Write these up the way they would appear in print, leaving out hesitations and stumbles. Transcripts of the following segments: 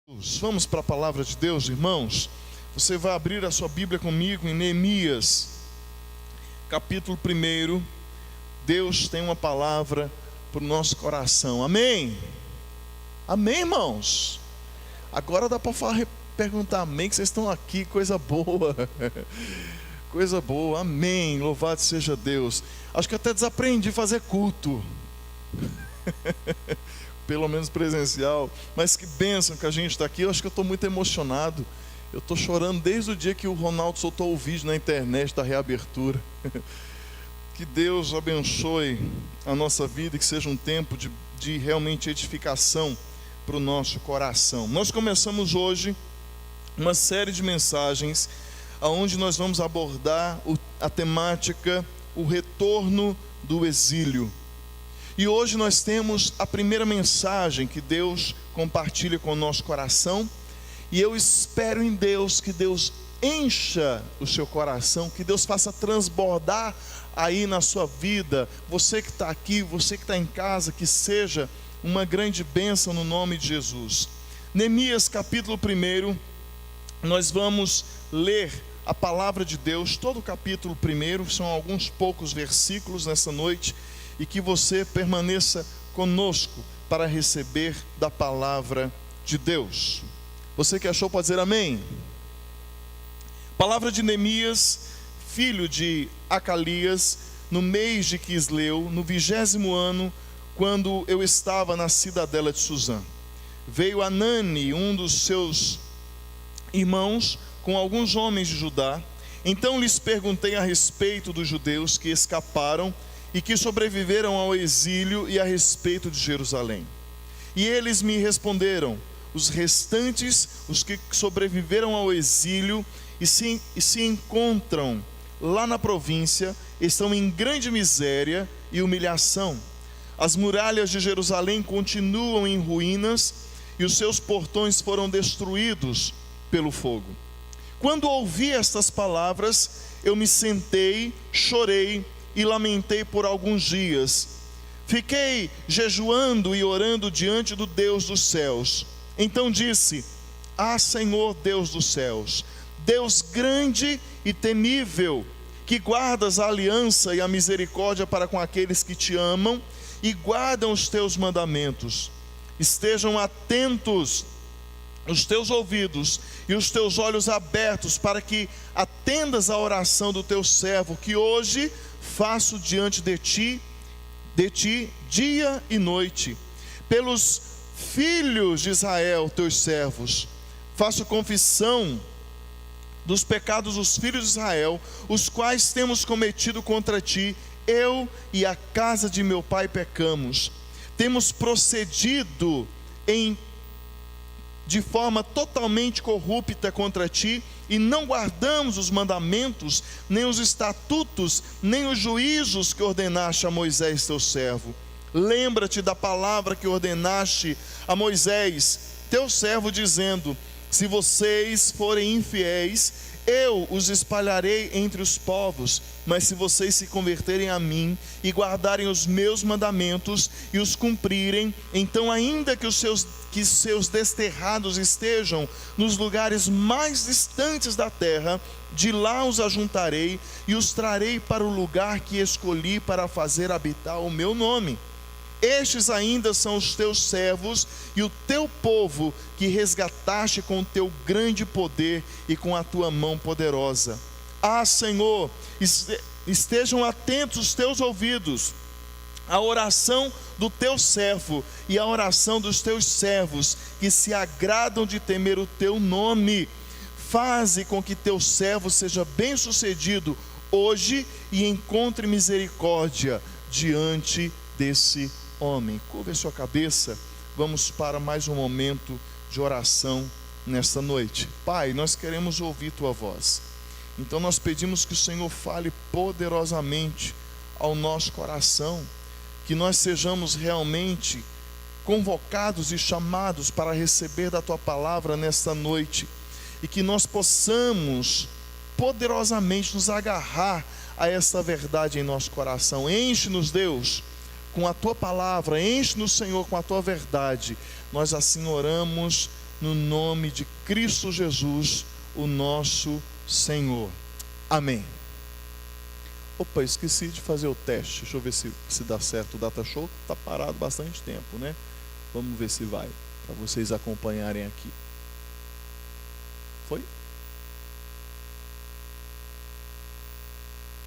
Vamos para a palavra de Deus, irmãos. Você vai abrir a sua Bíblia comigo em Neemias, capítulo 1. Deus tem uma palavra para o nosso coração. Amém? Amém, irmãos? Agora dá para perguntar amém, que vocês estão aqui, coisa boa. Coisa boa, amém, louvado seja Deus. Acho que até desaprendi a fazer culto. Pelo menos presencial, mas que bênção que a gente está aqui. Eu acho que eu estou muito emocionado. Eu estou chorando desde o dia que o Ronaldo soltou o vídeo na internet da reabertura. Que Deus abençoe a nossa vida e que seja um tempo de realmente edificação para o nosso coração. Nós começamos hoje uma série de mensagens onde nós vamos abordar a temática, o retorno do exílio. E hoje nós temos a primeira mensagem que Deus compartilha com o nosso coração. E eu espero em Deus que Deus encha o seu coração, que Deus faça transbordar aí na sua vida. Você que está aqui, você que está em casa, que seja uma grande bênção no nome de Jesus. Neemias capítulo 1, nós vamos ler a palavra de Deus, todo o capítulo 1, são alguns poucos versículos nessa noite. E que você permaneça conosco para receber da palavra de Deus. Você que achou pode dizer amém. Palavra de Neemias, filho de Acalias, no mês de Quisleu, no 20º ano, quando eu estava na cidadela de Suzã. Veio Anani, um dos seus irmãos, com alguns homens de Judá. Então lhes perguntei a respeito dos judeus que escaparam e que sobreviveram ao exílio e a respeito de Jerusalém. E eles me responderam: os restantes, os que sobreviveram ao exílio e se encontram lá na província, estão em grande miséria e humilhação. As muralhas de Jerusalém continuam em ruínas e os seus portões foram destruídos pelo fogo. Quando ouvi estas palavras, eu me sentei, chorei e lamentei por alguns dias. Fiquei jejuando e orando diante do Deus dos céus. Então disse: Ah, Senhor Deus dos céus, Deus grande e temível, que guardas a aliança e a misericórdia para com aqueles que te amam e guardam os teus mandamentos. Estejam atentos os teus ouvidos e os teus olhos abertos, para que atendas à oração do teu servo, que hoje faço diante de ti dia e noite, pelos filhos de Israel, teus servos. Faço confissão dos pecados dos filhos de Israel, os quais temos cometido contra ti. Eu e a casa de meu pai pecamos, temos procedido de forma totalmente corrupta contra ti, e não guardamos os mandamentos, nem os estatutos, nem os juízos que ordenaste a Moisés teu servo. Lembra-te da palavra que ordenaste a Moisés teu servo, dizendo: se vocês forem infiéis, eu os espalharei entre os povos. Mas se vocês se converterem a mim e guardarem os meus mandamentos e os cumprirem, então ainda que seus desterrados estejam nos lugares mais distantes da terra, de lá os ajuntarei e os trarei para o lugar que escolhi para fazer habitar o meu nome. Estes ainda são os teus servos e o teu povo, que resgataste com o teu grande poder e com a tua mão poderosa. Ah, Senhor, estejam atentos os teus ouvidos à oração do teu servo e à oração dos teus servos, que se agradam de temer o teu nome. Faze com que teu servo seja bem-sucedido hoje e encontre misericórdia diante desse homem. Curva a sua cabeça, vamos para mais um momento de oração nesta noite. Pai, nós queremos ouvir tua voz, então nós pedimos que o Senhor fale poderosamente ao nosso coração, que nós sejamos realmente convocados e chamados para receber da tua palavra nesta noite, e que nós possamos poderosamente nos agarrar a essa verdade em nosso coração. Enche-nos, Deus, com a tua palavra, enche-nos, Senhor, com a tua verdade. Nós assim oramos no nome de Cristo Jesus, o nosso Senhor. Amém. Opa, esqueci de fazer o teste. Deixa eu ver se dá certo o Data Show. Está parado bastante tempo, né? Vamos ver se vai, para vocês acompanharem aqui. Foi?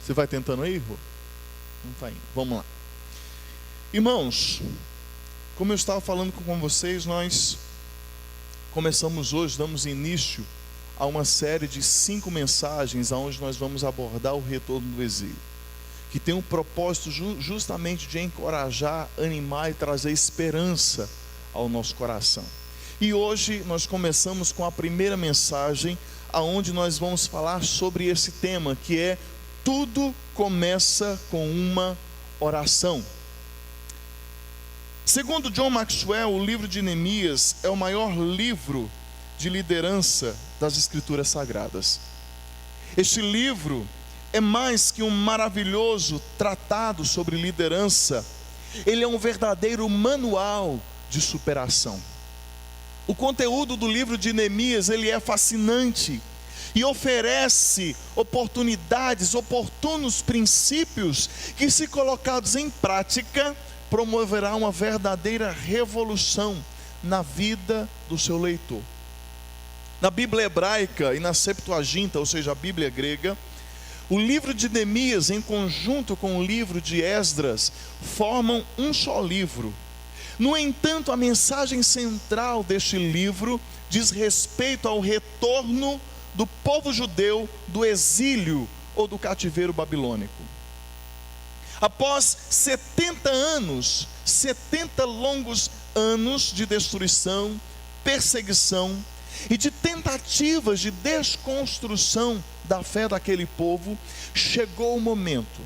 Você vai tentando aí, Rô? Não está indo. Vamos lá. Irmãos, como eu estava falando com vocês, nós começamos hoje, damos início a uma série de 5 mensagens, onde nós vamos abordar o retorno do exílio, que tem um propósito justamente de encorajar, animar e trazer esperança ao nosso coração. E hoje nós começamos com a primeira mensagem, aonde nós vamos falar sobre esse tema, que é: tudo começa com uma oração. Segundo John Maxwell, o livro de Neemias é o maior livro de liderança das Escrituras Sagradas. Este livro é mais que um maravilhoso tratado sobre liderança, ele é um verdadeiro manual de superação. O conteúdo do livro de Neemias, ele é fascinante e oferece oportunidades, oportunos princípios que, se colocados em prática, promoverá uma verdadeira revolução na vida do seu leitor. Na Bíblia hebraica e na Septuaginta, ou seja, a Bíblia grega, o livro de Neemias, em conjunto com o livro de Esdras, formam um só livro. No entanto, a mensagem central deste livro diz respeito ao retorno do povo judeu do exílio ou do cativeiro babilônico. Após 70 anos, 70 longos anos de destruição, perseguição e de tentativas de desconstrução da fé daquele povo, chegou o momento,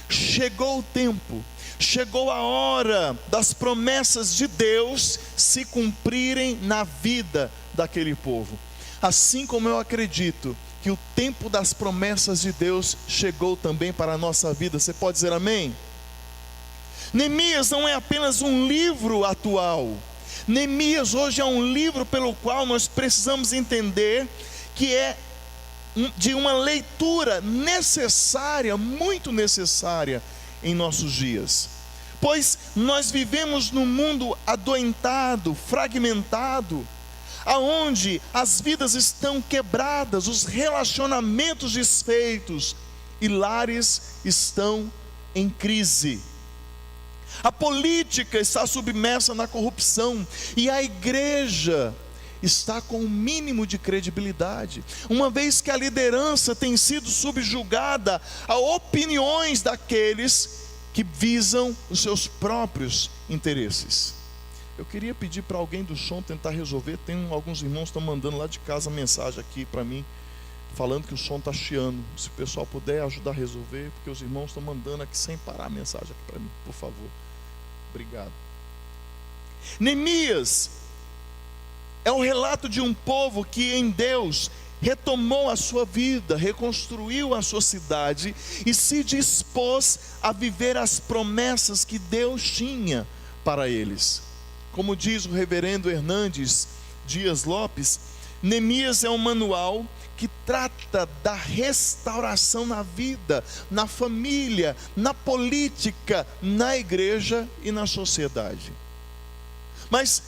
chegou o tempo, chegou a hora das promessas de Deus se cumprirem na vida daquele povo. Assim como eu acredito que o tempo das promessas de Deus chegou também para a nossa vida. Você pode dizer amém? Neemias não é apenas um livro atual. Neemias hoje é um livro pelo qual nós precisamos entender que é de uma leitura necessária, muito necessária em nossos dias. Pois nós vivemos num mundo adoentado, fragmentado, aonde as vidas estão quebradas, os relacionamentos desfeitos e lares estão em crise. A política está submersa na corrupção e a igreja está com um mínimo de credibilidade, uma vez que a liderança tem sido subjugada a opiniões daqueles que visam os seus próprios interesses. Eu queria pedir para alguém do som tentar resolver. Tem alguns irmãos que estão mandando lá de casa mensagem aqui para mim, falando que o som está chiando. Se o pessoal puder ajudar a resolver, porque os irmãos estão mandando aqui sem parar a mensagem aqui para mim, por favor. Obrigado. Neemias é o relato de um povo que em Deus retomou a sua vida, reconstruiu a sua cidade e se dispôs a viver as promessas que Deus tinha para eles. Como diz o reverendo Hernandes Dias Lopes, Neemias é um manual que trata da restauração na vida, na família, na política, na igreja e na sociedade. Mas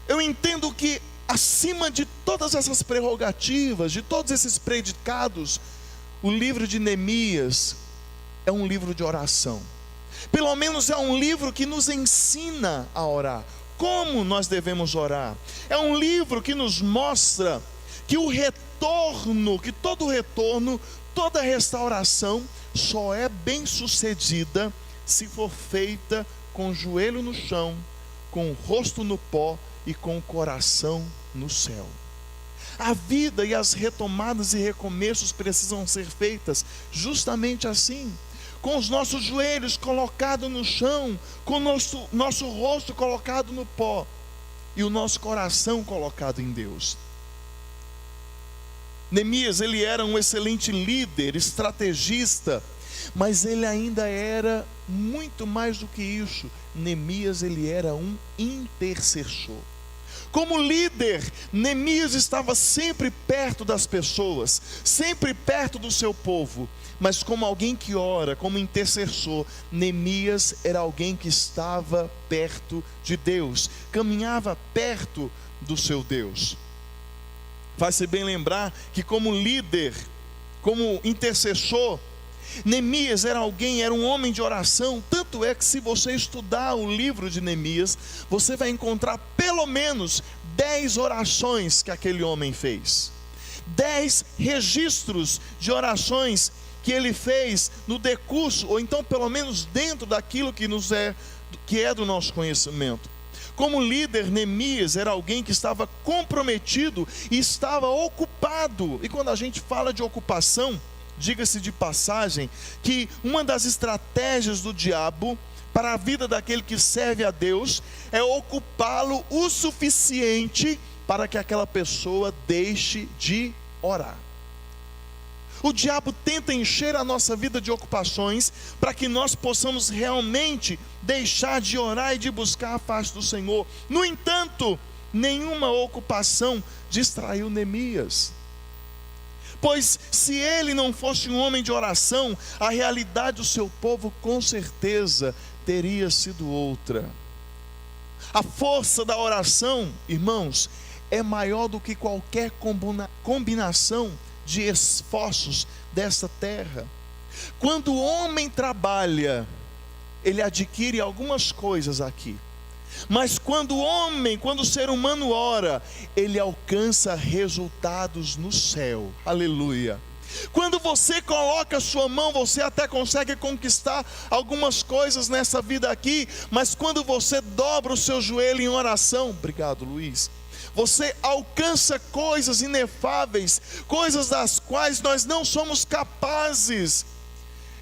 eu entendo que acima de todas essas prerrogativas, de todos esses predicados, o livro de Neemias é um livro de oração. Pelo menos é um livro que nos ensina a orar. Como nós devemos orar? É um livro que nos mostra que o retorno, que todo retorno, toda restauração só é bem sucedida se for feita com o joelho no chão, com o rosto no pó e com o coração no céu. A vida e as retomadas e recomeços precisam ser feitas justamente assim, com os nossos joelhos colocados no chão, com o nosso rosto colocado no pó e o nosso coração colocado em Deus. Neemias, ele era um excelente líder, estrategista, mas ele ainda era muito mais do que isso. Neemias, ele era um intercessor. Como líder, Neemias estava sempre perto das pessoas, sempre perto do seu povo. Mas como alguém que ora, como intercessor, Neemias era alguém que estava perto de Deus, caminhava perto do seu Deus. Faz-se bem lembrar que como líder, como intercessor, Neemias era um homem de oração. Tanto é que se você estudar o livro de Neemias, você vai encontrar pelo menos 10 orações que aquele homem fez, 10 registros de orações que ele fez no decurso, ou então pelo menos dentro daquilo que é do nosso conhecimento. Como líder, Neemias era alguém que estava comprometido e estava ocupado. E quando a gente fala de ocupação, diga-se de passagem, que uma das estratégias do diabo para a vida daquele que serve a Deus é ocupá-lo o suficiente para que aquela pessoa deixe de orar. O diabo tenta encher a nossa vida de ocupações para que nós possamos realmente deixar de orar e de buscar a face do Senhor. No entanto, nenhuma ocupação distraiu Neemias. Pois se ele não fosse um homem de oração, a realidade do seu povo com certeza teria sido outra. A força da oração, irmãos, é maior do que qualquer combinação de esforços dessa terra. Quando o homem trabalha, ele adquire algumas coisas aqui. Mas quando o ser humano ora, ele alcança resultados no céu. Aleluia. Quando você coloca a sua mão, você até consegue conquistar algumas coisas nessa vida aqui. Mas quando você dobra o seu joelho em oração, obrigado, Luiz, você alcança coisas inefáveis, coisas das quais nós não somos capazes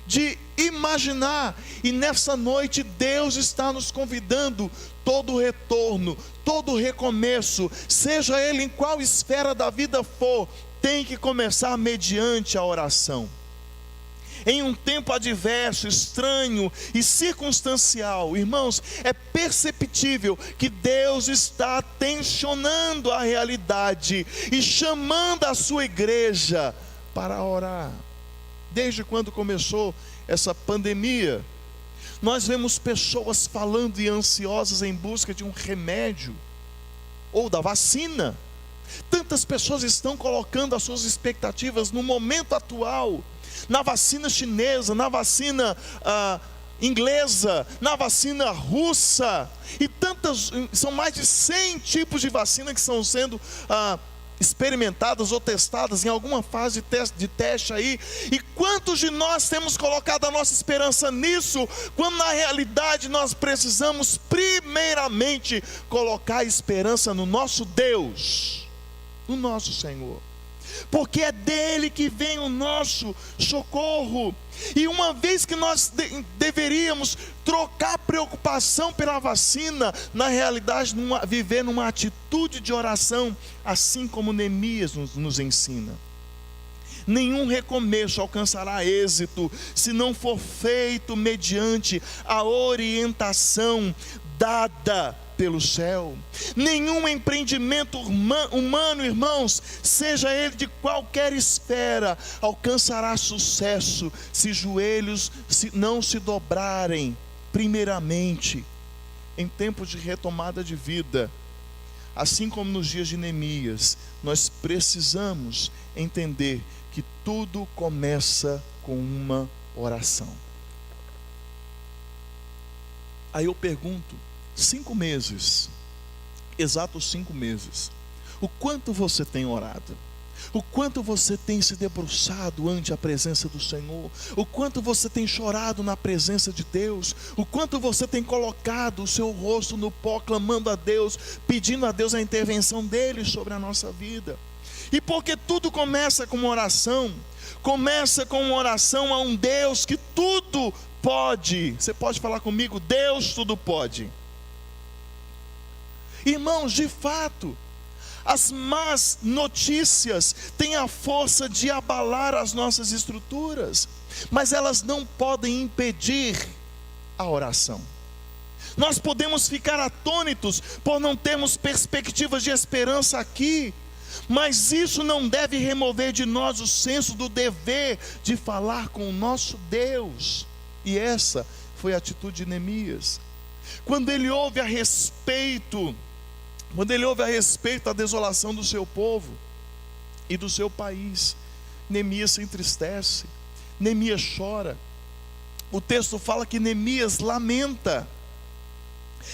de imaginar. E nessa noite Deus está nos convidando. Todo retorno, todo recomeço, seja ele em qual esfera da vida for, tem que começar mediante a oração. Em um tempo adverso, estranho e circunstancial, irmãos, é perceptível que Deus está tensionando a realidade e chamando a sua igreja para orar. Desde quando começou essa pandemia, nós vemos pessoas falando e ansiosas em busca de um remédio ou da vacina. Tantas pessoas estão colocando as suas expectativas no momento atual, na vacina chinesa, na vacina inglesa, na vacina russa, e são mais de 100 tipos de vacina que estão sendo experimentadas ou testadas em alguma fase de teste aí. E quantos de nós temos colocado a nossa esperança nisso, quando na realidade nós precisamos primeiramente colocar a esperança no nosso Deus, no nosso Senhor, porque é dele que vem o nosso socorro. E uma vez que nós deveríamos trocar preocupação pela vacina, na realidade viver numa atitude de oração, assim como Neemias nos ensina. Nenhum recomeço alcançará êxito se não for feito mediante a orientação dada pelo céu. Nenhum empreendimento humano, irmãos, seja ele de qualquer esfera, alcançará sucesso se joelhos não se dobrarem primeiramente em tempos de retomada de vida. Assim como nos dias de Neemias, nós precisamos entender que tudo começa com uma oração. Aí eu pergunto, 5 meses, exatos 5 meses, o quanto você tem orado? O quanto você tem se debruçado ante a presença do Senhor? O quanto você tem chorado na presença de Deus? O quanto você tem colocado o seu rosto no pó, clamando a Deus, pedindo a Deus a intervenção dele sobre a nossa vida? E porque tudo começa com uma oração, começa com uma oração a um Deus que tudo pode. Você pode falar comigo? Deus tudo pode. Irmãos, de fato, as más notícias têm a força de abalar as nossas estruturas, mas elas não podem impedir a oração. Nós podemos ficar atônitos por não termos perspectivas de esperança aqui, mas isso não deve remover de nós o senso do dever de falar com o nosso Deus. E essa foi a atitude de Neemias. Quando ele ouve a respeito da desolação do seu povo e do seu país, Neemias se entristece, Neemias chora. O texto fala que Neemias lamenta.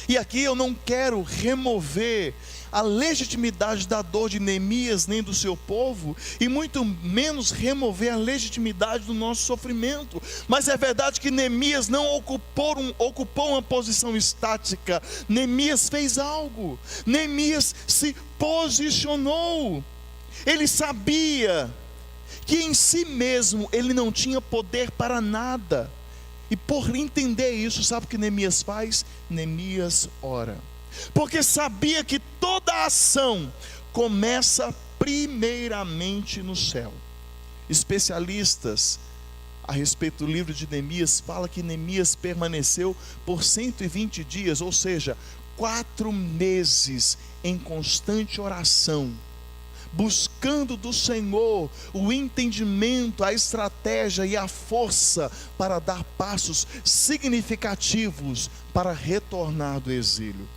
E aqui eu não quero remover a legitimidade da dor de Neemias nem do seu povo, e muito menos remover a legitimidade do nosso sofrimento. Mas é verdade que Neemias não ocupou uma posição estática. Neemias fez algo. Neemias se posicionou. Ele sabia que em si mesmo ele não tinha poder para nada. E por entender isso, sabe o que Neemias faz? Neemias ora. Porque sabia que toda ação começa primeiramente no céu. Especialistas a respeito do livro de Neemias falam que Neemias permaneceu por 120 dias, ou seja, 4 meses em constante oração, buscando do Senhor o entendimento, a estratégia e a força para dar passos significativos para retornar do exílio.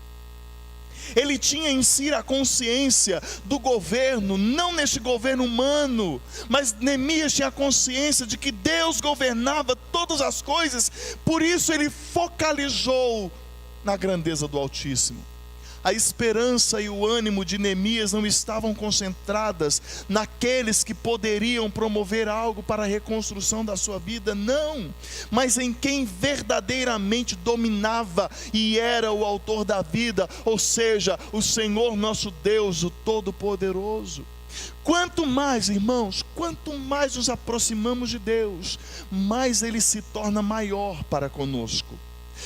Ele tinha em si a consciência do governo, não neste governo humano, mas Neemias tinha a consciência de que Deus governava todas as coisas. Por isso ele focalizou na grandeza do Altíssimo. A esperança e o ânimo de Neemias não estavam concentradas naqueles que poderiam promover algo para a reconstrução da sua vida, não, mas em quem verdadeiramente dominava e era o autor da vida, ou seja, o Senhor nosso Deus, o Todo-Poderoso. Quanto mais, irmãos, quanto mais nos aproximamos de Deus, mais Ele se torna maior para conosco.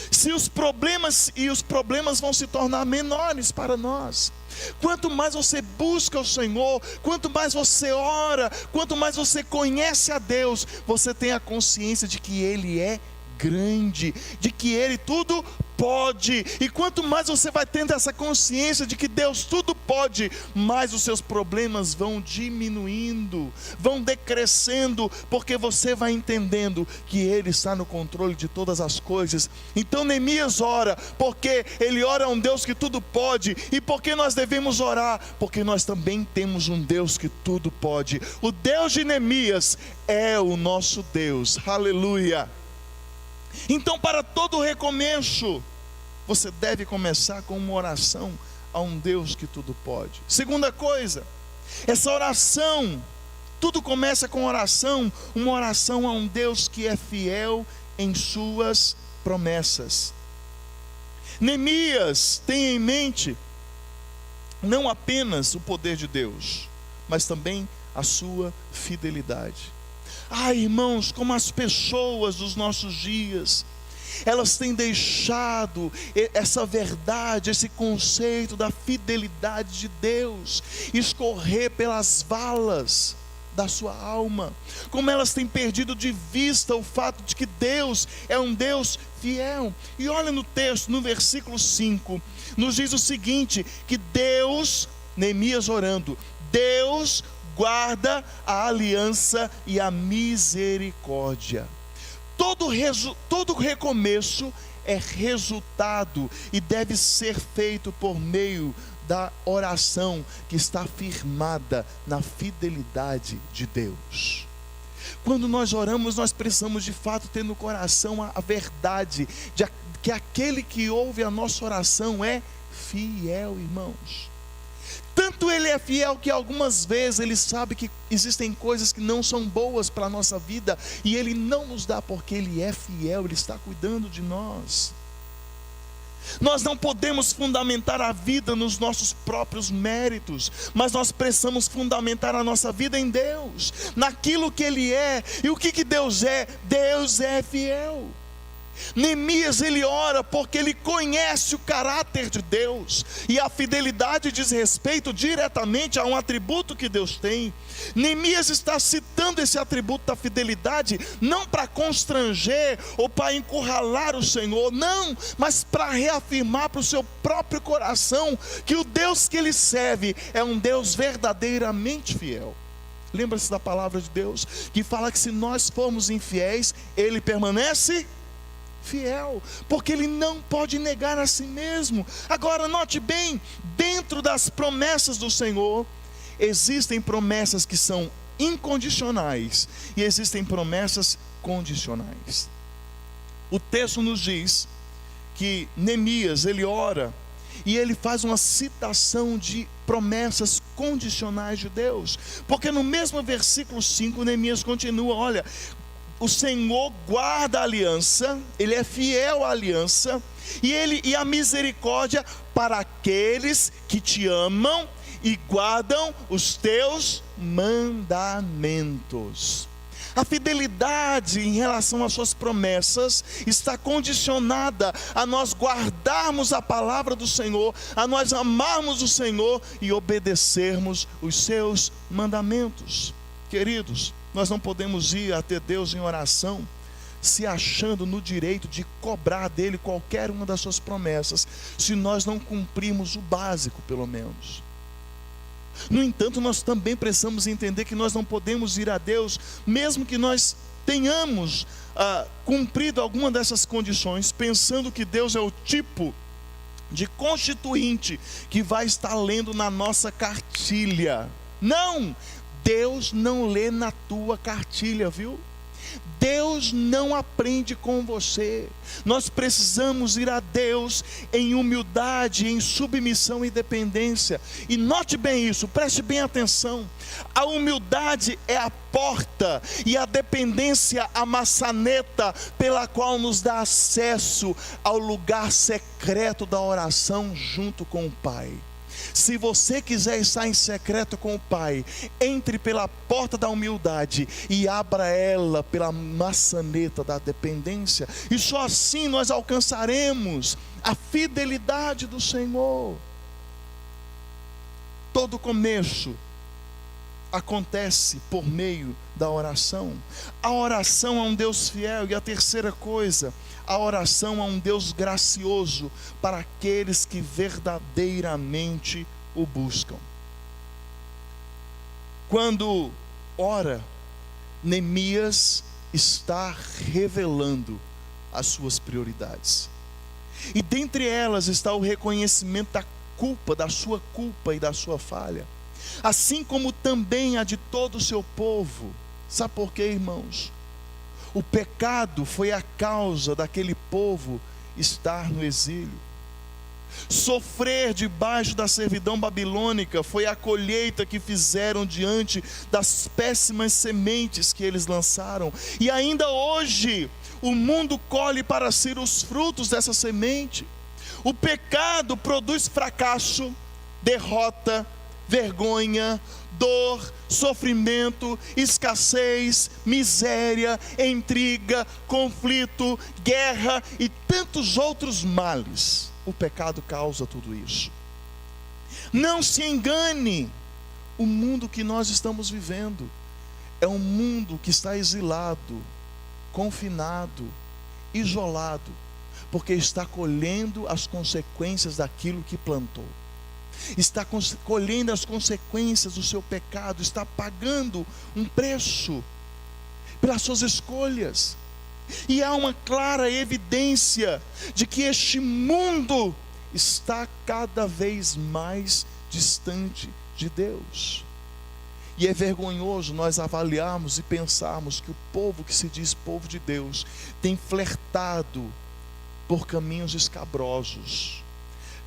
Se os problemas vão se tornar menores para nós. Quanto mais você busca o Senhor, quanto mais você ora, quanto mais você conhece a Deus, você tem a consciência de que Ele é grande, de que Ele tudo pode. E quanto mais você vai tendo essa consciência de que Deus tudo pode, mais os seus problemas vão diminuindo, vão decrescendo, porque você vai entendendo que Ele está no controle de todas as coisas. Então Neemias ora, porque ele ora a um Deus que tudo pode. E por que nós devemos orar? Porque nós também temos um Deus que tudo pode. O Deus de Neemias é o nosso Deus. Aleluia. Então, para todo recomeço, você deve começar com uma oração a um Deus que tudo pode. Segunda coisa, essa oração, tudo começa com oração, uma oração a um Deus que é fiel em suas promessas. Neemias tem em mente não apenas o poder de Deus, mas também a sua fidelidade. Irmãos, como as pessoas dos nossos dias, elas têm deixado essa verdade, esse conceito da fidelidade de Deus escorrer pelas valas da sua alma. Como elas têm perdido de vista o fato de que Deus é um Deus fiel. E olha no texto, no versículo 5, nos diz o seguinte, que Deus, Neemias orando, Deus guarda a aliança e a misericórdia. Todo recomeço é resultado e deve ser feito por meio da oração que está firmada na fidelidade de Deus. Quando nós oramos, nós precisamos de fato ter no coração a verdade de que aquele que ouve a nossa oração é fiel, irmãos. Tanto Ele é fiel que algumas vezes Ele sabe que existem coisas que não são boas para a nossa vida, e Ele não nos dá porque Ele é fiel, Ele está cuidando de nós. Nós não podemos fundamentar a vida nos nossos próprios méritos, mas nós precisamos fundamentar a nossa vida em Deus, naquilo que Ele é. E o que Deus é? Deus é fiel. Neemias, ele ora porque ele conhece o caráter de Deus, e a fidelidade diz respeito diretamente a um atributo que Deus tem. Neemias está citando esse atributo da fidelidade, não para constranger ou para encurralar o Senhor, não, mas para reafirmar para o seu próprio coração que o Deus que ele serve é um Deus verdadeiramente fiel. Lembra-se da palavra de Deus, que fala que se nós formos infiéis, ele permanece fiel, porque ele não pode negar a si mesmo. Agora note bem, dentro das promessas do Senhor, existem promessas que são incondicionais e existem promessas condicionais. O texto nos diz que Neemias, ele ora e ele faz uma citação de promessas condicionais de Deus, porque no mesmo versículo 5, Neemias continua: olha, o Senhor guarda a aliança, ele é fiel à aliança, e a misericórdia para aqueles que te amam e guardam os teus mandamentos. A fidelidade em relação às suas promessas está condicionada a nós guardarmos a palavra do Senhor, a nós amarmos o Senhor e obedecermos os seus mandamentos. Queridos, nós não podemos ir até Deus em oração se achando no direito de cobrar dele qualquer uma das suas promessas, se nós não cumprirmos o básico, pelo menos. No entanto, nós também precisamos entender que nós não podemos ir a Deus, mesmo que nós tenhamos cumprido alguma dessas condições, pensando que Deus é o tipo de constituinte que vai estar lendo na nossa cartilha. Não! Deus não lê na tua cartilha, viu? Deus não aprende com você. Nós precisamos ir a Deus em humildade, em submissão e dependência. E note bem isso, preste bem atenção. A humildade é a porta e a dependência a maçaneta pela qual nos dá acesso ao lugar secreto da oração junto com o Pai. Se você quiser estar em secreto com o Pai, entre pela porta da humildade e abra ela pela maçaneta da dependência, e só assim nós alcançaremos a fidelidade do Senhor. Todo começo acontece por meio da oração. A oração é um Deus fiel. E a terceira coisa, a oração é um Deus gracioso para aqueles que verdadeiramente o buscam. Quando ora, Neemias está revelando as suas prioridades, e dentre elas está o reconhecimento da culpa, da sua culpa e da sua falha, assim como também a de todo o seu povo. Sabe por quê, irmãos? O pecado foi a causa daquele povo estar no exílio. Sofrer debaixo da servidão babilônica foi a colheita que fizeram diante das péssimas sementes que eles lançaram. E ainda hoje o mundo colhe para si os frutos dessa semente. O pecado produz fracasso, derrota, vergonha, dor, sofrimento, escassez, miséria, intriga, conflito, guerra e tantos outros males. O pecado causa tudo isso. Não se engane, o mundo que nós estamos vivendo é um mundo que está exilado, confinado, isolado, porque está colhendo as consequências daquilo que plantou. Está colhendo as consequências do seu pecado, está pagando um preço pelas suas escolhas. E há uma clara evidência de que este mundo está cada vez mais distante de Deus. E é vergonhoso nós avaliarmos e pensarmos que o povo que se diz povo de Deus tem flertado por caminhos escabrosos,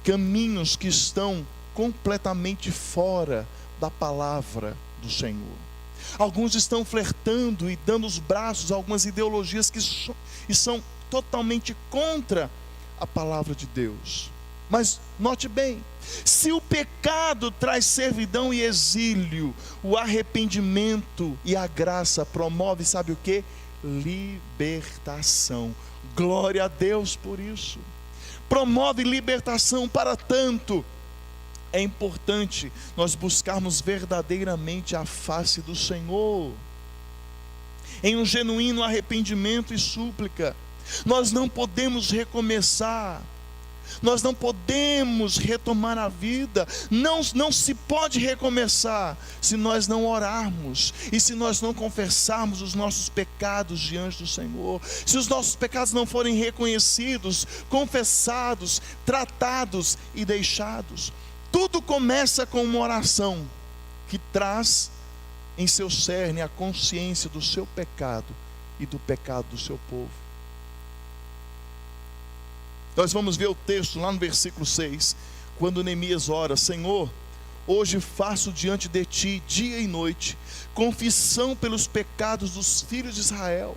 caminhos que estão completamente fora da palavra do Senhor. Alguns estão flertando e dando os braços a algumas ideologias que são totalmente contra a palavra de Deus. Mas note bem, se o pecado traz servidão e exílio, o arrependimento e a graça promove, sabe o que? Libertação. Glória a Deus por isso. Promove libertação. Para tanto, é importante nós buscarmos verdadeiramente a face do Senhor, em um genuíno arrependimento e súplica. Nós não podemos recomeçar, nós não podemos retomar a vida, não se pode recomeçar se nós não orarmos, e se nós não confessarmos os nossos pecados diante do Senhor, se os nossos pecados não forem reconhecidos, confessados, tratados e deixados. Tudo começa com uma oração que traz em seu cerne a consciência do seu pecado e do pecado do seu povo. Nós vamos ver o texto lá no versículo 6, quando Neemias ora: Senhor, hoje faço diante de ti, dia e noite, confissão pelos pecados dos filhos de Israel,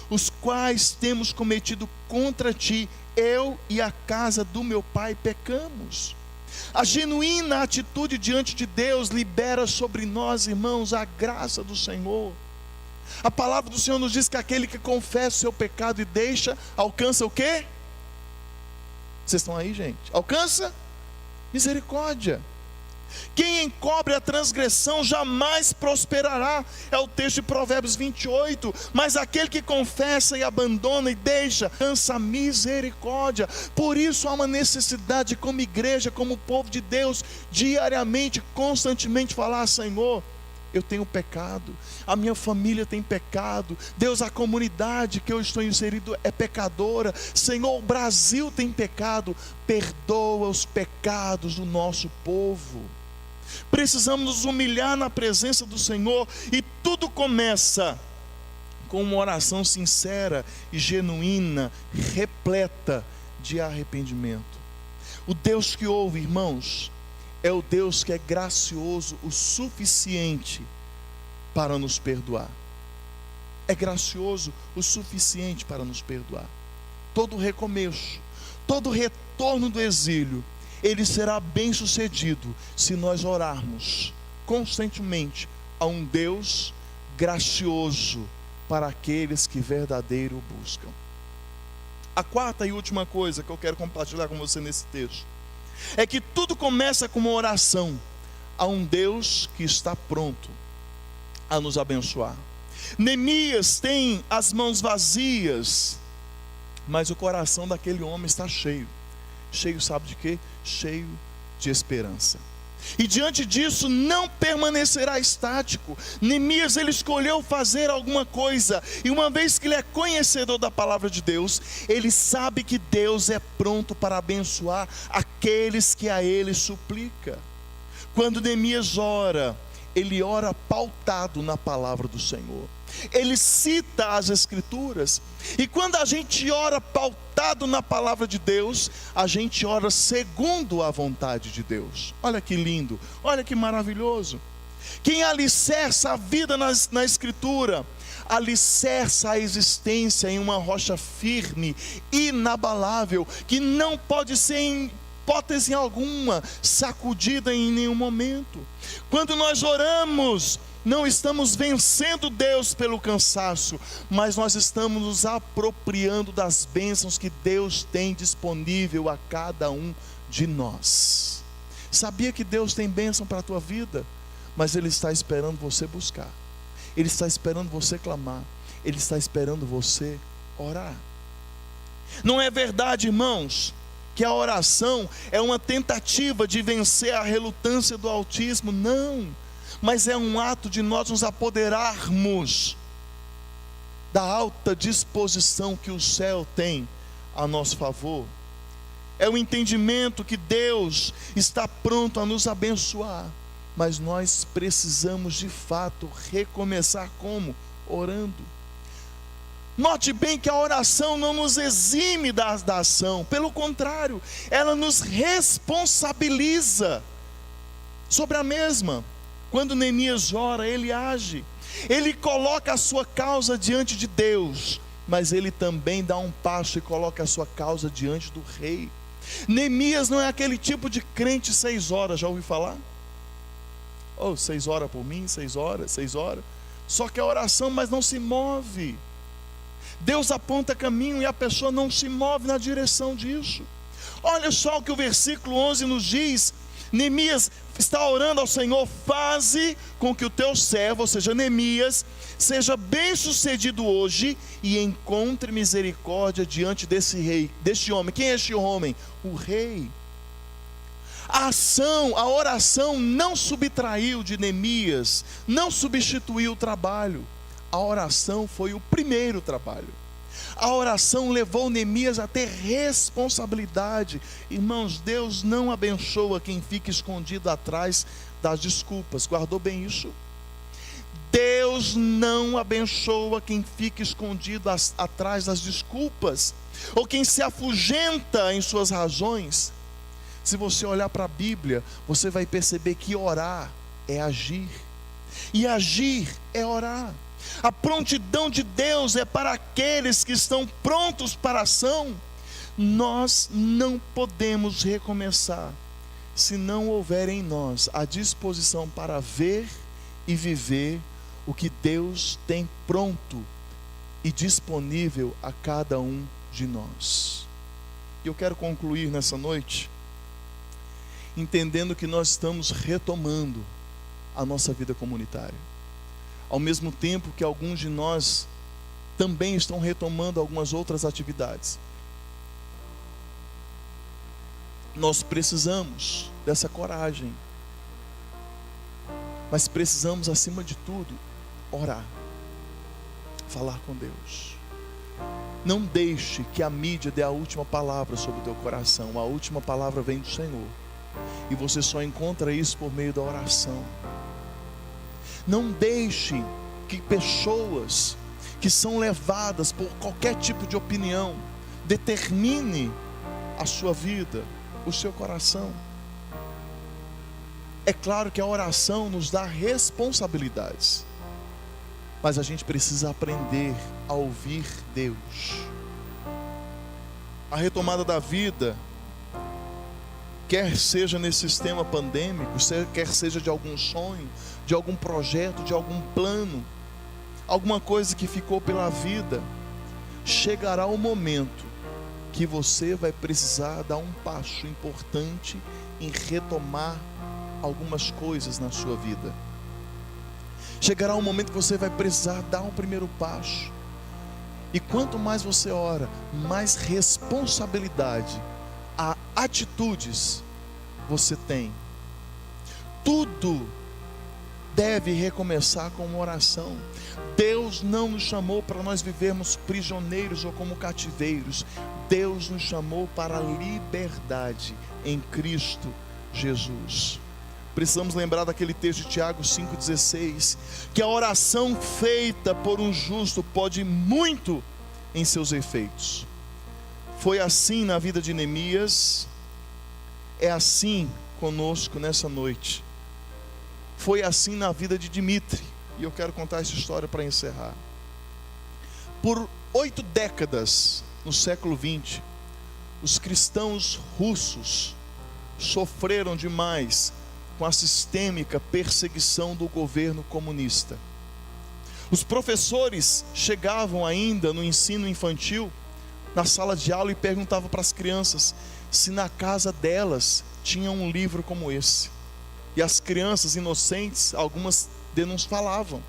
os quais temos cometido contra ti, eu e a casa do meu pai pecamos. A genuína atitude diante de Deus libera sobre nós, irmãos, a graça do Senhor. A palavra do Senhor nos diz que aquele que confessa o seu pecado e deixa, alcança o quê? Vocês estão aí, gente? Alcança misericórdia. Quem encobre a transgressão jamais prosperará, é o texto de Provérbios 28. Mas aquele que confessa e abandona e deixa, alcança misericórdia. Por isso há uma necessidade, como igreja, como povo de Deus, diariamente, constantemente falar: Senhor, eu tenho pecado, a minha família tem pecado, Deus, a comunidade que eu estou inserido é pecadora, Senhor, o Brasil tem pecado, perdoa os pecados do nosso povo. Precisamos nos humilhar na presença do Senhor, e tudo começa com uma oração sincera e genuína, repleta de arrependimento. O Deus que ouve, irmãos, é o Deus que é gracioso o suficiente para nos perdoar. É gracioso o suficiente para nos perdoar. Todo recomeço, todo retorno do exílio, ele será bem sucedido se nós orarmos constantemente a um Deus gracioso para aqueles que verdadeiro o buscam. A quarta e última coisa que eu quero compartilhar com você nesse texto é que tudo começa com uma oração a um Deus que está pronto a nos abençoar. Neemias tem as mãos vazias, mas o coração daquele homem está cheio. Cheio, sabe de quê? Cheio de esperança. E diante disso não permanecerá estático. Neemias, ele escolheu fazer alguma coisa, e uma vez que ele é conhecedor da palavra de Deus, ele sabe que Deus é pronto para abençoar aqueles que a ele suplica. Quando Neemias ora, ele ora pautado na palavra do Senhor. Ele cita as Escrituras, e quando a gente ora pautado na palavra de Deus, a gente ora segundo a vontade de Deus. Olha que lindo, olha que maravilhoso. Quem alicerça a vida na Escritura, alicerça a existência em uma rocha firme, inabalável, que não pode ser em hipótese alguma sacudida em nenhum momento. Quando nós oramos, não estamos vencendo Deus pelo cansaço, mas nós estamos nos apropriando das bênçãos que Deus tem disponível a cada um de nós. Sabia que Deus tem bênção para a tua vida? Mas Ele está esperando você buscar, Ele está esperando você clamar, Ele está esperando você orar. Não é verdade, irmãos, que a oração é uma tentativa de vencer a relutância do autismo? Não, mas é um ato de nós nos apoderarmos da alta disposição que o céu tem a nosso favor. É o entendimento que Deus está pronto a nos abençoar, mas nós precisamos de fato recomeçar como? Orando. Note bem que a oração não nos exime da ação, pelo contrário, ela nos responsabiliza sobre a mesma. Quando Neemias ora, ele age, ele coloca a sua causa diante de Deus, mas ele também dá um passo e coloca a sua causa diante do rei. Neemias não é aquele tipo de crente 6 horas, já ouviu falar? 6 horas por mim, 6 horas, 6 horas. Só que a oração, mas não se move. Deus aponta caminho e a pessoa não se move na direção disso. Olha só o que o versículo 11 nos diz. Neemias está orando ao Senhor: faze com que o teu servo, ou seja, Neemias, seja bem sucedido hoje e encontre misericórdia diante desse rei, deste homem. Quem é este homem? O rei. A oração não subtraiu de Neemias, não substituiu o trabalho. A oração foi o primeiro trabalho. A oração levou Neemias a ter responsabilidade. Irmãos, Deus não abençoa quem fica escondido atrás das desculpas. Guardou bem isso? Deus não abençoa quem fica escondido atrás das desculpas, ou quem se afugenta em suas razões. Se você olhar para a Bíblia, você vai perceber que orar é agir, e agir é orar. A prontidão de Deus é para aqueles que estão prontos para a ação. Nós não podemos recomeçar se não houver em nós a disposição para ver e viver o que Deus tem pronto e disponível a cada um de nós. Eu quero concluir nessa noite entendendo que nós estamos retomando a nossa vida comunitária, ao mesmo tempo que alguns de nós também estão retomando algumas outras atividades. Nós precisamos dessa coragem, mas precisamos, acima de tudo, orar, falar com Deus. Não deixe que a mídia dê a última palavra sobre o teu coração. A última palavra vem do Senhor, e você só encontra isso por meio da oração. Não deixe que pessoas que são levadas por qualquer tipo de opinião determine a sua vida, o seu coração. É claro que a oração nos dá responsabilidades, mas a gente precisa aprender a ouvir Deus. A retomada da vida, quer seja nesse sistema pandêmico, quer seja de algum sonho, de algum projeto, de algum plano, alguma coisa que ficou pela vida, chegará o momento que você vai precisar dar um passo importante em retomar algumas coisas na sua vida. Chegará um momento que você vai precisar dar um primeiro passo. E quanto mais você ora, mais responsabilidade, atitudes você tem. Tudo deve recomeçar com uma oração. Deus não nos chamou para nós vivermos prisioneiros ou como cativeiros. Deus nos chamou para a liberdade em Cristo Jesus. Precisamos lembrar daquele texto de Tiago 5,16, que a oração feita por um justo pode muito em seus efeitos. Foi assim na vida de Neemias, é assim conosco nessa noite. Foi assim na vida de Dmitry, e eu quero contar essa história para encerrar. Por 8 décadas no século 20, os cristãos russos sofreram demais com a sistêmica perseguição do governo comunista. Os professores chegavam ainda no ensino infantil, na sala de aula, e perguntavam para as crianças se na casa delas tinha um livro como esse. E as crianças inocentes, algumas falavam.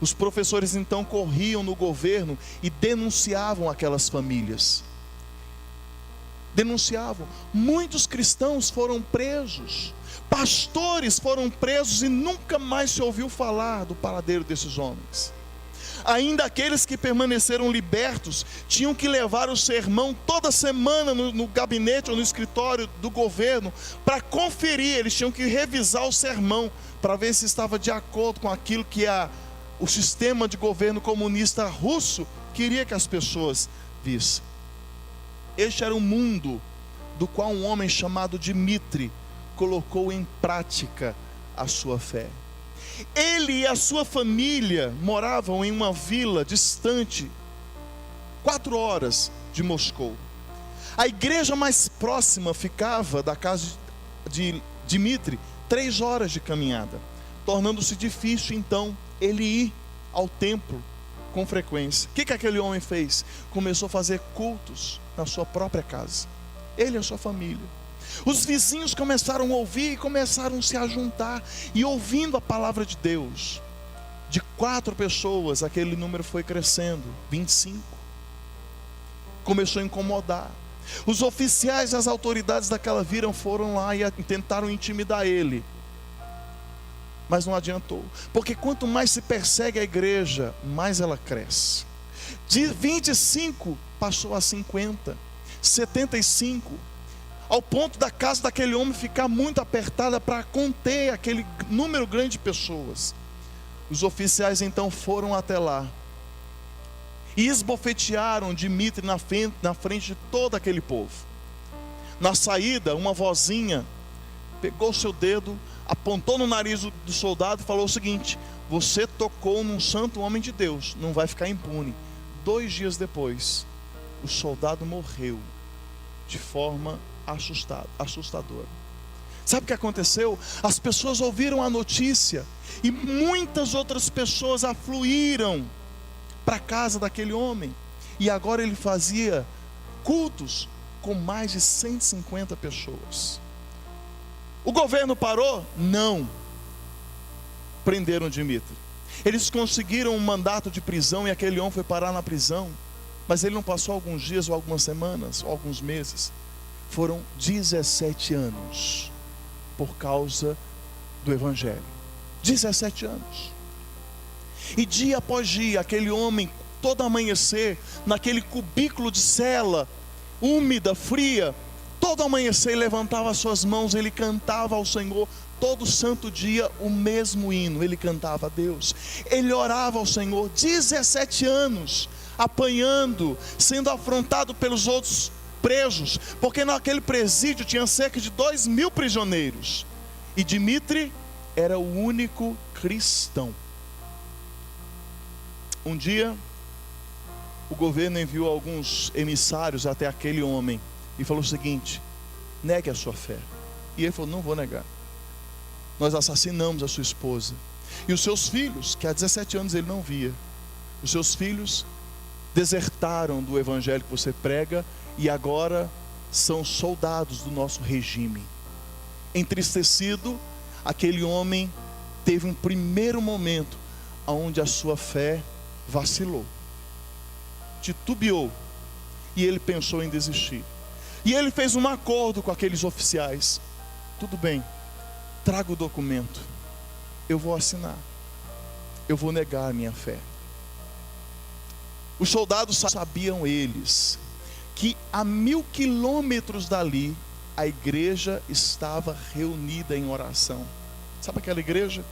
Os professores então corriam no governo e denunciavam aquelas famílias. Denunciavam. Muitos cristãos foram presos. Pastores foram presos e nunca mais se ouviu falar do paradeiro desses homens. Ainda aqueles que permaneceram libertos tinham que levar o sermão toda semana no gabinete ou no escritório do governo para conferir. Eles tinham que revisar o sermão para ver se estava de acordo com aquilo que o sistema de governo comunista russo queria que as pessoas vissem. Este era o mundo do qual um homem chamado Dmitry colocou em prática a sua fé. Ele e a sua família moravam em uma vila distante 4 horas de Moscou. A igreja mais próxima ficava da casa de Dmitry 3 horas de caminhada, tornando-se difícil então ele ir ao templo com frequência. O que aquele homem fez? Começou a fazer cultos na sua própria casa, ele e a sua família. Os vizinhos começaram a ouvir e começaram a se juntar, e ouvindo a palavra de Deus, de 4 pessoas, aquele número foi crescendo, 25. Começou a incomodar. Os oficiais e as autoridades daquela vila foram lá e tentaram intimidar ele, mas não adiantou, porque quanto mais se persegue a igreja, mais ela cresce. De 25 passou a 50, 75, ao ponto da casa daquele homem ficar muito apertada para conter aquele número grande de pessoas. Os oficiais então foram até lá e esbofetearam Dmitri na frente de todo aquele povo. Na saída, uma vozinha pegou seu dedo, apontou no nariz do soldado e falou o seguinte: você tocou num santo homem de Deus, não vai ficar impune. 2 dias depois, o soldado morreu de forma assustadora. Sabe o que aconteceu? As pessoas ouviram a notícia e muitas outras pessoas afluíram para a casa daquele homem, e agora ele fazia cultos com mais de 150 pessoas. O governo parou? Não. Prenderam Dmitri. Eles conseguiram um mandato de prisão e aquele homem foi parar na prisão, mas ele não passou alguns dias ou algumas semanas ou alguns meses. Foram 17 anos por causa do evangelho. 17 anos. E dia após dia, aquele homem, todo amanhecer, naquele cubículo de cela, úmida, fria, todo amanhecer ele levantava as suas mãos, ele cantava ao Senhor, todo santo dia o mesmo hino, ele cantava a Deus, ele orava ao Senhor. 17 anos, apanhando, sendo afrontado pelos outros presos, porque naquele presídio tinha cerca de 2.000 prisioneiros, e Dmitri era o único cristão. Um dia, o governo enviou alguns emissários até aquele homem e falou o seguinte: negue a sua fé. E ele falou: não vou negar. Nós assassinamos a sua esposa e os seus filhos, que há 17 anos ele não via. Os seus filhos desertaram do evangelho que você prega e agora são soldados do nosso regime. Entristecido, aquele homem teve um primeiro momento onde a sua fé vacilou, titubeou, e ele pensou em desistir. E ele fez um acordo com aqueles oficiais: tudo bem, traga o documento, eu vou assinar, eu vou negar a minha fé. Os soldados sabiam eles que a 1.000 quilômetros dali a igreja estava reunida em oração. Sabe aquela igreja?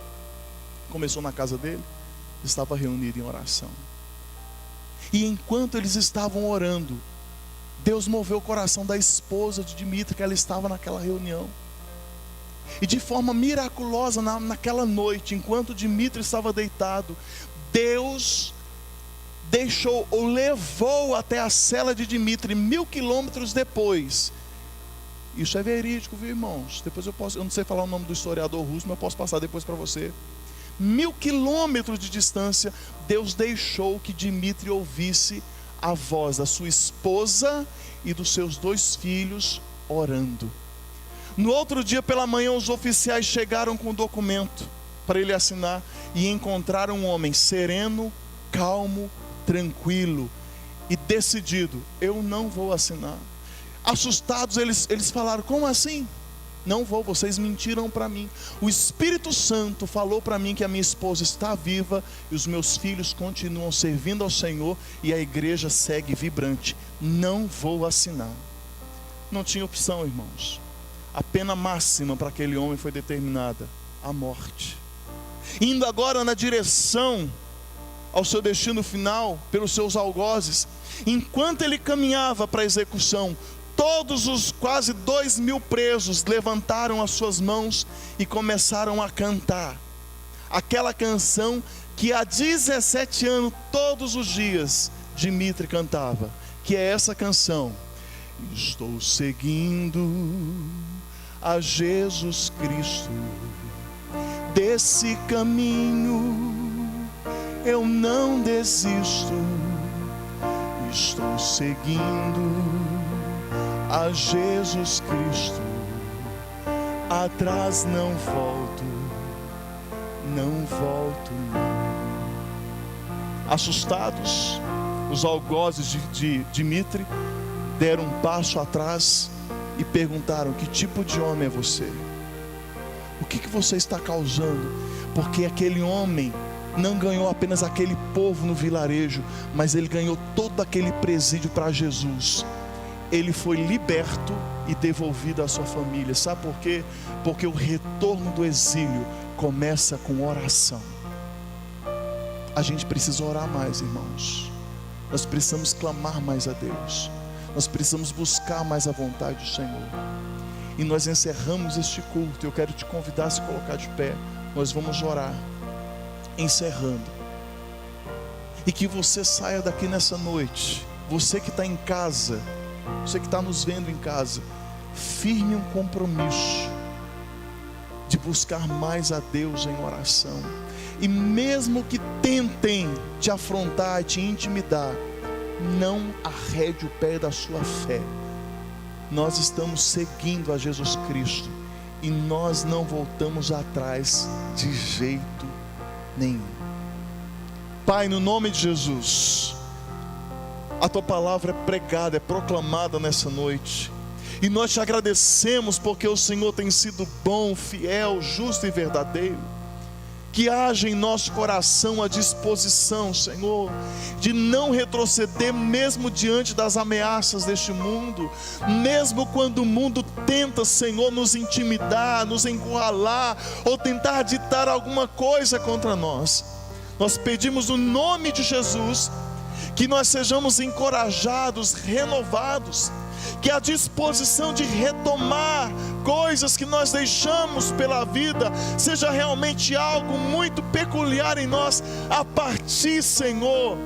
Começou na casa dele, estava reunida em oração. E enquanto eles estavam orando, Deus moveu o coração da esposa de Dmitri, que ela estava naquela reunião. E de forma miraculosa, naquela noite, enquanto Dmitri estava deitado, Deus deixou ou levou até a cela de Dmitri 1.000 quilômetros depois. Isso é verídico, viu, irmãos? Depois eu não sei falar o nome do historiador russo, mas eu posso passar depois para você. 1.000 quilômetros de distância, Deus deixou que Dmitri ouvisse a voz da sua esposa e dos seus 2 filhos orando. No outro dia pela manhã, os oficiais chegaram com o documento para ele assinar e encontraram um homem sereno, calmo, tranquilo e decidido: eu não vou assinar. Assustados, eles falaram: como assim? Não vou, vocês mentiram para mim. O Espírito Santo falou para mim que a minha esposa está viva e os meus filhos continuam servindo ao Senhor e a igreja segue vibrante. Não vou assinar. Não tinha opção, irmãos. A pena máxima para aquele homem foi determinada: a morte. Indo agora na direção ao seu destino final, pelos seus algozes, enquanto ele caminhava para a execução, todos os quase 2.000 presos levantaram as suas mãos e começaram a cantar aquela canção que há 17 anos, todos os dias, Dmitri cantava, que é essa canção: estou seguindo a Jesus Cristo, desse caminho eu não desisto, estou seguindo a Jesus Cristo, atrás não volto, não volto não. Assustados, os algozes de Dmitri deram um passo atrás e perguntaram: que tipo de homem é você? O que você está causando? Porque aquele homem não ganhou apenas aquele povo no vilarejo, mas ele ganhou todo aquele presídio para Jesus. Ele foi liberto e devolvido à sua família. Sabe por quê? Porque o retorno do exílio começa com oração. A gente precisa orar mais, irmãos. Nós precisamos clamar mais a Deus. Nós precisamos buscar mais a vontade do Senhor. E nós encerramos este culto. Eu quero te convidar a se colocar de pé. Nós vamos orar, encerrando. E que você saia daqui nessa noite. Você que está em casa, você que está nos vendo em casa, firme um compromisso de buscar mais a Deus em oração. E mesmo que tentem te afrontar, te intimidar, não arrede o pé da sua fé. Nós estamos seguindo a Jesus Cristo e nós não voltamos atrás de jeito nenhum. Pai, no nome de Jesus, a Tua palavra é pregada, é proclamada nessa noite, e nós te agradecemos porque o Senhor tem sido bom, fiel, justo e verdadeiro. Que haja em nosso coração a disposição, Senhor, de não retroceder mesmo diante das ameaças deste mundo, mesmo quando o mundo tenta, Senhor, nos intimidar, nos encurralar, ou tentar ditar alguma coisa contra nós. Nós pedimos no nome de Jesus, que nós sejamos encorajados, renovados, que a disposição de retomar coisas que nós deixamos pela vida seja realmente algo muito peculiar em nós, a partir, Senhor,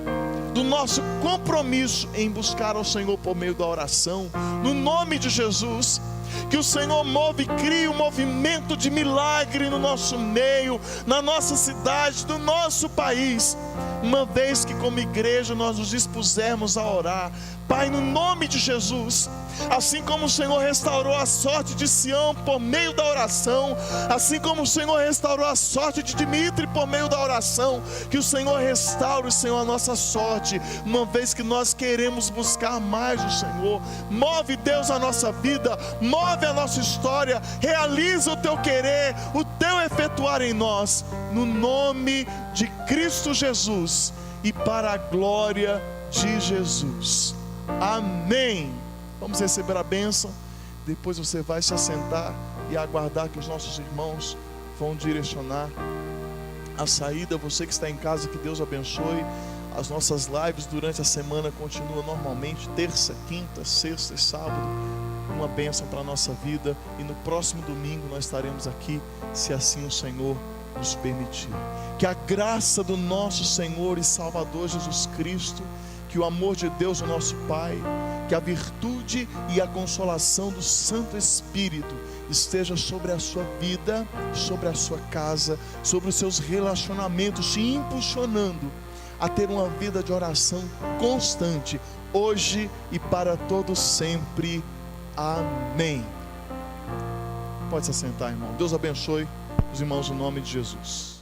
do nosso compromisso em buscar ao Senhor por meio da oração, no nome de Jesus. Que o Senhor move e crie um movimento de milagre no nosso meio, na nossa cidade, no nosso país, uma vez que como igreja nós nos dispusermos a orar. Pai, no nome de Jesus, assim como o Senhor restaurou a sorte de Sião por meio da oração, assim como o Senhor restaurou a sorte de Dmitri por meio da oração, que o Senhor restaure, Senhor, a nossa sorte, uma vez que nós queremos buscar mais o Senhor. Move, Deus, a nossa vida, move a nossa história, realiza o Teu querer, o Teu efetuar em nós, no nome de Cristo Jesus e para a glória de Jesus. Amém. Vamos receber a bênção. Depois você vai se assentar e aguardar que os nossos irmãos vão direcionar a saída. Você que está em casa, que Deus abençoe. As nossas lives durante a semana continuam normalmente, terça, quinta, sexta e sábado. Uma bênção para a nossa vida. E no próximo domingo nós estaremos aqui, se assim o Senhor nos permitir. Que a graça do nosso Senhor e Salvador Jesus Cristo, que o amor de Deus, o nosso Pai, que a virtude e a consolação do Santo Espírito esteja sobre a sua vida, sobre a sua casa, sobre os seus relacionamentos, te impulsionando a ter uma vida de oração constante, hoje e para todos sempre. Amém. Pode se assentar, irmão. Deus abençoe os irmãos no nome de Jesus.